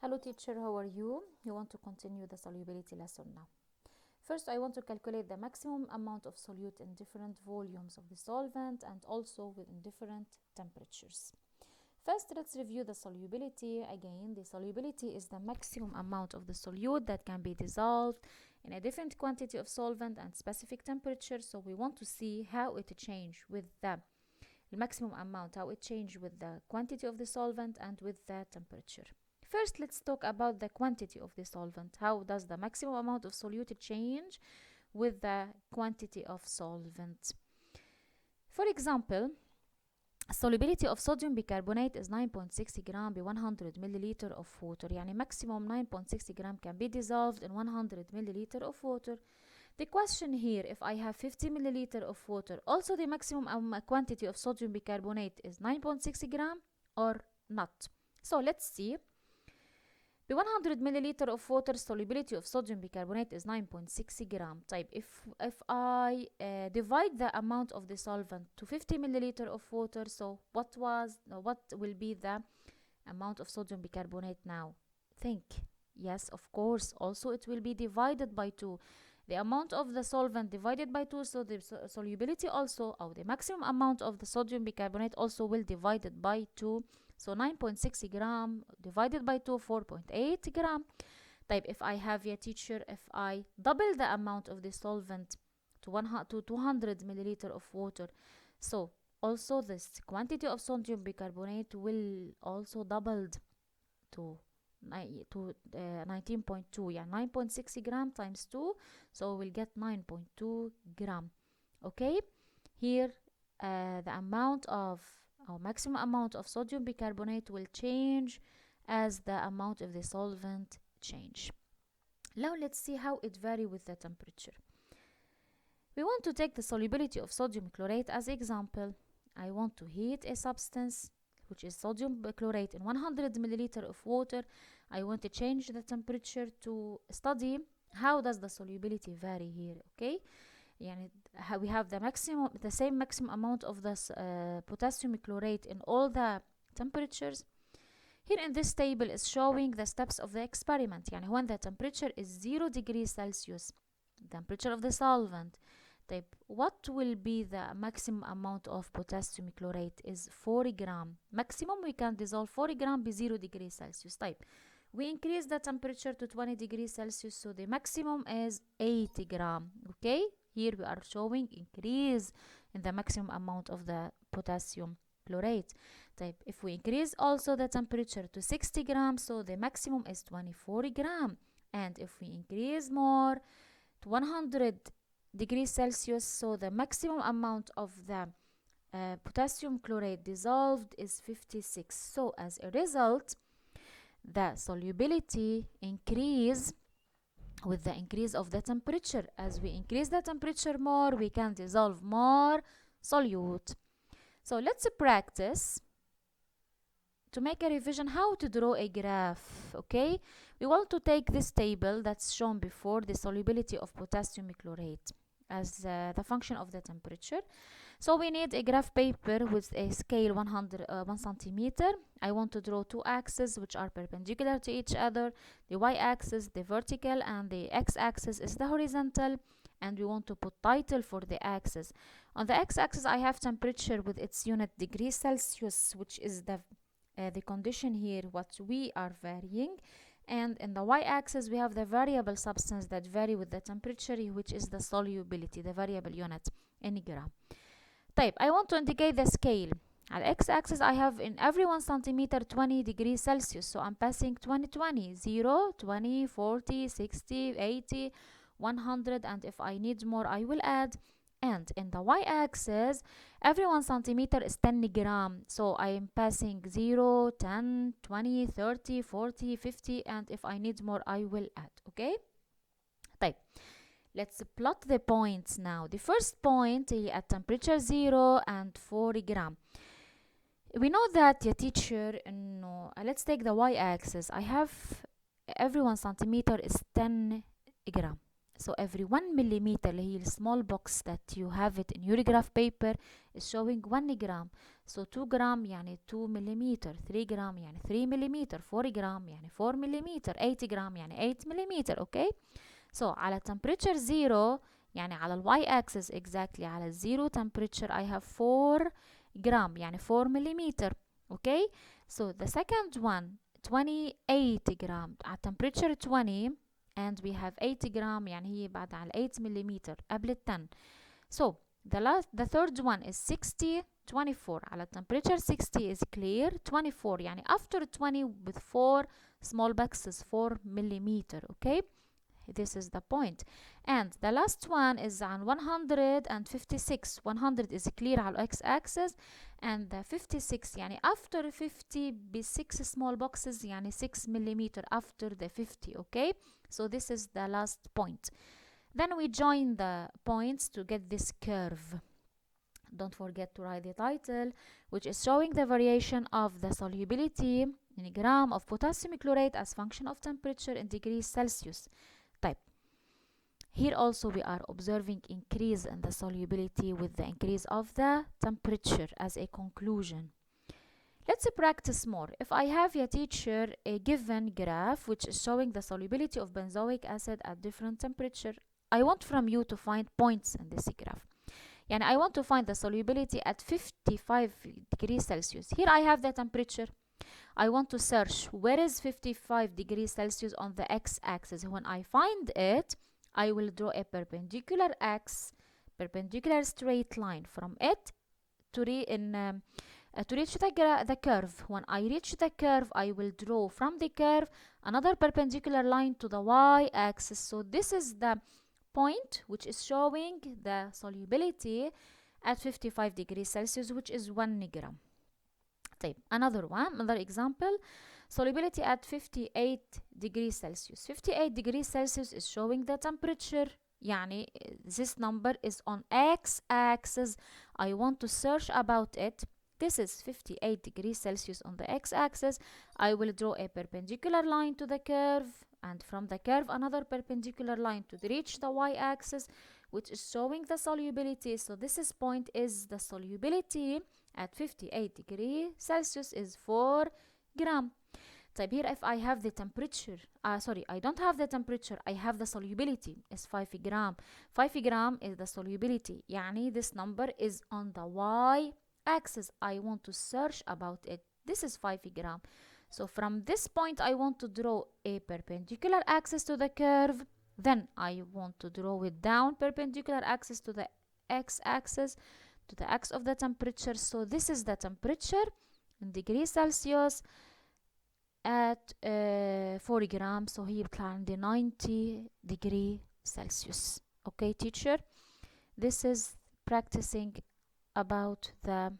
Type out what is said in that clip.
Hello teacher, how are you? You want to continue the solubility lesson now. First, I want to calculate the maximum amount of solute in different volumes of the solvent and also within different temperatures. First, let's review the solubility. Again, the solubility is the maximum amount of the solute that can be dissolved in a different quantity of solvent and specific temperature. So we want to see how it changes with the maximum amount, how it changes with the quantity of the solvent and with the temperature. First, let's talk about the quantity of the solvent. How does the maximum amount of solute change with the quantity of solvent? For example, solubility of sodium bicarbonate is 9.6 gram per 100 milliliter of water. يعني maximum 9.6 gram can be dissolved in 100 milliliter of water. The question here, if I have 50 milliliter of water, also the maximum quantity of sodium bicarbonate is 9.6 gram or not? So let's see. ب 100 milliliter of water, solubility of sodium bicarbonate is 9.6 gram. طيب, if I divide the amount of the solvent to 50 milliliter of water, so what will be the amount of sodium bicarbonate now? Think. Yes, of course, also it will be divided by 2. The amount of the solvent divided by 2, so the solubility also, or the maximum amount of the sodium bicarbonate also will divide it by 2. So 9.6 gram divided by 2, 4.8 gram. Type, if I have a teacher, if I double the amount of the solvent to 200 milliliter of water, so also this quantity of sodium bicarbonate will also doubled to 19.2. Yeah, 9.6 gram times 2, so we'll get 9.2 gram. Okay, here the amount of our maximum amount of sodium bicarbonate will change as the amount of the solvent change. Now let's see how it varies with the temperature. We want to take the solubility of sodium chlorate as example. I want to heat a substance which is sodium chlorate in 100 milliliter of water. I want to change the temperature to study how does the solubility vary here. Okay, we have the same maximum amount of this potassium chlorate in all the temperatures. Here in this table is showing the steps of the experiment. When the temperature is 0 degrees Celsius, temperature of the solvent, what will be the maximum amount of potassium chlorate is 4 gram. Maximum we can dissolve 4 gram by 0 degrees Celsius. We increase the temperature to 20 degrees Celsius, so the maximum is 80 gram. Okay, here we are showing increase in the maximum amount of the potassium chlorate. If we increase also the temperature to 60 grams, so the maximum is 24 gram. And if we increase more to 100 degrees Celsius, so the maximum amount of the potassium chlorate dissolved is 56. So as a result, the solubility increase with the increase of the temperature. As we increase the temperature more, we can dissolve more solute. So let's practice to make a revision how to draw a graph. Okay, we want to take this table that's shown before, the solubility of potassium chlorate as the function of the temperature. So we need a graph paper with a scale 1 centimeter. I want to draw 2 axes which are perpendicular to each other. The y-axis, the vertical, and the x-axis is the horizontal. And we want to put title for the axis. On the x-axis, I have temperature with its unit degrees Celsius, which is the condition here, what we are varying. And in the y-axis, we have the variable substance that vary with the temperature, which is the solubility, the variable unit in gram. I want to indicate the scale. At the x-axis, I have in every 1 centimeter 20 degrees Celsius. So I'm passing 20, 0, 20, 40, 60, 80, 100. And if I need more, I will add. And in the y-axis, every 1 centimeter is 10 gram. So I am passing 0, 10, 20, 30, 40, 50. And if I need more, I will add. Okay? Let's plot the points now. The first point at temperature 0 and 4 gram. We know that the teacher, let's take the y-axis. I have every 1 centimeter is 10 gram. So every 1 millimeter اللي هي small box that you have it in your graph paper is showing 1 gram. So 2 gram يعني 2 millimeter, 3 gram يعني 3 millimeter, 4 gram يعني 4 millimeter, 8 gram يعني 8 millimeter. okay. So على temperature 0 يعني على ال y axis exactly على 0 temperature I have 4 gram يعني 4 millimeter. okay. So the second one 28 gram at temperature 20 and we have 80 gram يعني هي بعد على 8 millimeter قبل ال 10. So the third one is 60 24 على temperature 60 is clear. 24 يعني after 20 with 4 small boxes 4 millimeter. okay. This is the point. And the last one is on 156. 100 is clear على x axis and the 56 يعني after 50 ب 6 small boxes يعني 6 millimeter after the 50. okay. So this is the last point. Then we join the points to get this curve. Don't forget to write the title, which is showing the variation of the solubility in a gram of potassium chlorate as function of temperature in degrees Celsius. Type. Here also we are observing increase in the solubility with the increase of the temperature as a conclusion. Let's practice more. If I have a teacher a given graph which is showing the solubility of benzoic acid at different temperature, I want from you to find points in this graph. يعني I want to find the solubility at 55 degrees Celsius. Here I have the temperature. I want to search where is 55 degrees Celsius on the x-axis. When I find it, I will draw a perpendicular perpendicular straight line from it to reach the curve. When I reach the curve, I will draw from the curve another perpendicular line to the y-axis. So this is the point which is showing the solubility at 55 degrees Celsius, which is 1 gram. طيب, another example, solubility at 58 degrees Celsius. 58 degrees Celsius is showing the temperature. يعني this number is on x-axis. I want to search about it. This is 58 degrees Celsius on the x-axis. I will draw a perpendicular line to the curve, and from the curve another perpendicular line to reach the y-axis, which is showing the solubility. So this point is the solubility at 58 degrees Celsius is 4 gram. طيب, here if I have the temperature, I don't have the temperature, I have the solubility is 5 gram. 5 gram is the solubility. يعني this number is on the y-axis. I want to search about it. This is 5 gram. So from this point I want to draw a perpendicular axis to the curve. Then I want to draw it down perpendicular axis to the x-axis, to the axis of the temperature. So this is the temperature in degrees Celsius at 4 gram. So here بتطلع عندي 90 degree Celsius. Okay, teacher, this is practicing about the